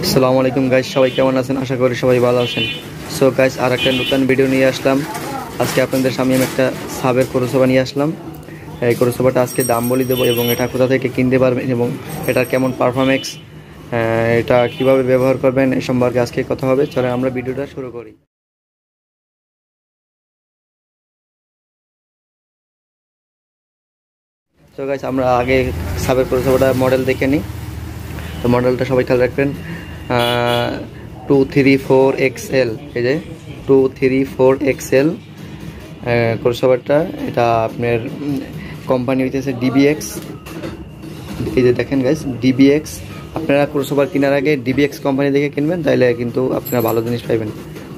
আসসালামু আলাইকুম গাইস, সবাই কেমন আছেন? আশা করি সবাই ভালো আছেন। সো গাইস, আর একটা নতুন ভিডিও নিয়ে আসলাম। আজকে আপনাদের সামনে আমি একটা সাবের ক্রসওভার নিয়ে আসলাম। এই ক্রসওভারটা আজকে দাম বলে দেবো এবং এটা কোথা থেকে কিনতে পারবেন এবং এটার কেমন পারফরমেন্স, এটা কিভাবে ব্যবহার করবেন এই সম্পর্কে আজকে কথা হবে। চলেন আমরা ভিডিওটা শুরু করি। তো গাইস, আমরা আগে সাবের ক্রসওভারটা মডেল দেখে নিই। তো মডেলটা সবাই খেয়াল রাখবেন, 234XL। এই যে 234XL ক্রসওভারটা, এটা আপনার কোম্পানি হইতেছে ডিবিএক্স। এই যে দেখেন গাইস, ডিবিএক্স। আপনারা ক্রসওভার কেনার আগে ডিবিএক্স কোম্পানি দেখে কিনবেন, তাইলে কিন্তু আপনারা ভালো জিনিস পাইবেন।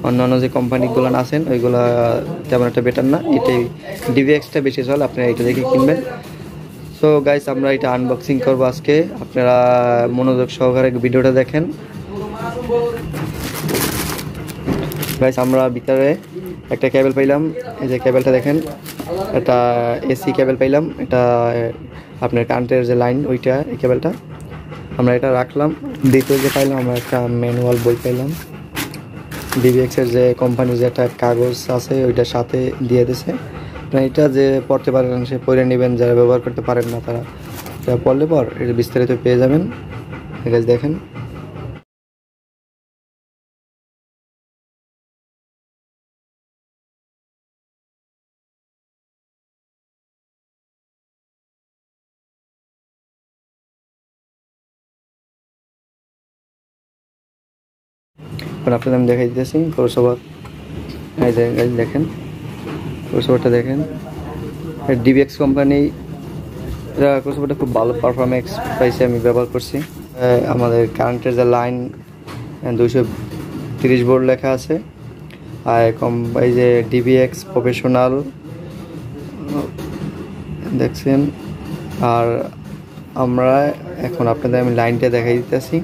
অন্যান্য যে কোম্পানিগুলো আছেন ওইগুলো তেমন একটা বেটার না, এটাই ডিবিএক্সটা বেশি চলে, আপনারা এটা দেখে কিনবেন। তো গাইস, আমরা এটা আনবক্সিং করবো আজকে, আপনারা মনোযোগ সহকারে ভিডিওটা দেখেন। গাইস, আমরা ভিতরে একটা কেবল পাইলাম। এই যে কেবলটা দেখেন, এটা এসি কেবল পাইলাম। এটা আপনার কারেন্টের যে লাইন, ওইটা এই কেবলটা আমরা এটা রাখলাম। দ্বিতীয় যে পাইলাম, আমরা একটা ম্যানুয়াল বই পাইলাম। ডিবিএক্সের যে কোম্পানির যে একটা কাগজ আছে ওইটার সাথে দিয়ে দিছে। এটা যে পড়তে পারেন সে পড়ে নেবেন, যারা ব্যবহার করতে পারেন না তারা পড়লে পর এটা বিস্তারিত পেয়ে যাবেন। দেখেন, আপনাদের আমি দেখাই দিতেছি ক্রসওভার। এই যে দেখেন ক্রসওভারটা দেখেন, ডিবিএক্স কোম্পানি ক্রসওভারটা খুব ভালো পারফরমেন্স পাইছে, আমি ব্যবহার করছি। আমাদের কারেন্টের যে লাইন 230 ভোল্ট লেখা আছে। আর এই যে ডিবিএক্স প্রফেশনাল দেখছেন। আর আমরা এখন আপনাদের আমি লাইনটা দেখাই দিতেছি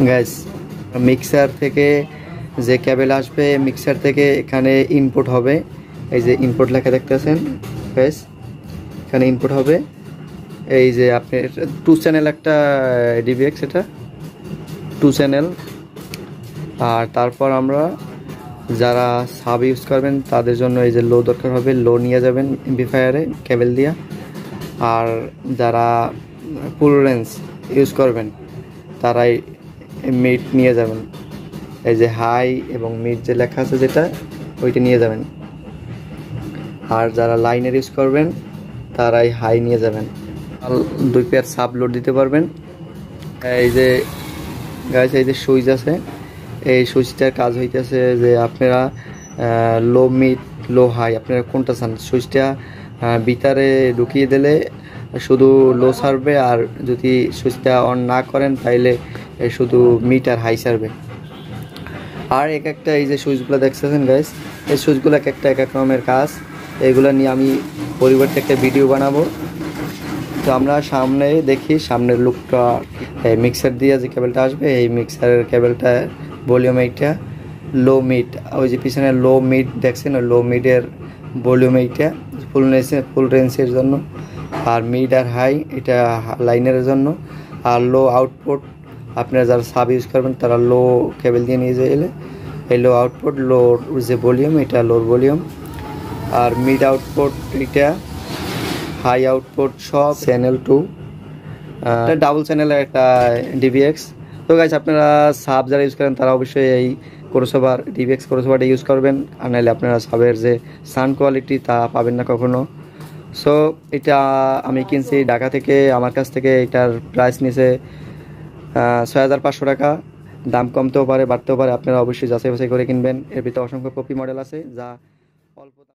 গ্যাস। মিক্সার থেকে যে কেবল আসবে, মিক্সার থেকে এখানে ইনপুট হবে। এই যে ইনপুট লেখা দেখতেছেন গ্যাস, এখানে ইনপুট হবে। এই যে আপনি 2 চ্যানেল একটা ডিবিএক্স, এটা 2 চ্যানেল। আর তারপর আমরা যারা সাব ইউজ করবেন তাদের জন্য এই যে লো দরকার হবে, লো নিয়ে যাবেন এমপ্লিফায়ারে কেবল দিয়া। আর যারা ফুল রেঞ্জ ইউজ করবেন তারাই মিড নিয়ে যাবেন। এই যে হাই এবং মিড যে লেখা আছে যেটা, ওইটা নিয়ে যাবেন। আর যারা লাইনের ইউজ করবেন তারাই হাই নিয়ে যাবেন। 2 পেয়ার সাব লোড দিতে পারবেন। এই যে গাইস, এই যে সুইচ আছে, এই সুইচটার কাজ হইতেছে যে আপনারা লো মিড লো হাই আপনারা কোনটা চান, সুইচটা ভিতরে ঢুকিয়ে দিলে শুধু লো সারবে, আর যদি সুইচটা অন না করেন তাইলে শুধু মিড আর হাই সারবে। আর এক একটা এই যে সুইচগুলো দেখতেছেন গাইস, এই সুইচগুলো এক একটা এক এক রকমের কাজ। এইগুলো নিয়ে আমি পরিবর্তে একটা ভিডিও বানাবো। তো আমরা সামনে দেখি, সামনের লুকটা মিক্সার দিয়ে যে কেবলটা আসবে, এই মিক্সারের কেবলটা ভলিউম এইটা লো মিড। ওই যে পিছনে লো মিড দেখছেন, ওই লো মিডের ভলিউম এইটা ফুল রেঞ্জের জন্য। আর মিড আর হাই এটা লাইনের জন্য। আর লো আউটপুট আপনারা যারা সাব ইউজ করবেন তারা লো কেবল দিয়ে নিয়ে এলে এই লো আউটপুট, লো যে ভলিউম এটা লোর ভলিউম। আর মিড আউটপুট এটা হাই আউটপুট, সব চ্যানেল 2 ডাবল চ্যানেলের একটা ডিবিএক্স। তো গাইস, আপনারা সাব যারা ইউজ করেন তারা অবশ্যই এই ক্রসওভার ডিবিএক্স ক্রসওভারটা ইউজ করবেন, আর নাহলে আপনারা সাবের যে সাউন্ড কোয়ালিটি তা পাবেন না কখনো। সো এটা আমি কিনছি ঢাকা থেকে, আমার কাছ থেকে এটার প্রাইস নিয়েছে 6500 টাকা। দাম কমতেও পারে বাড়তেও পারে, আপনারা অবশ্যই যাচাই বাছাই করে কিনবেন। এর ভিতরে অসংখ্য কপি মডেল আছে যা অল্প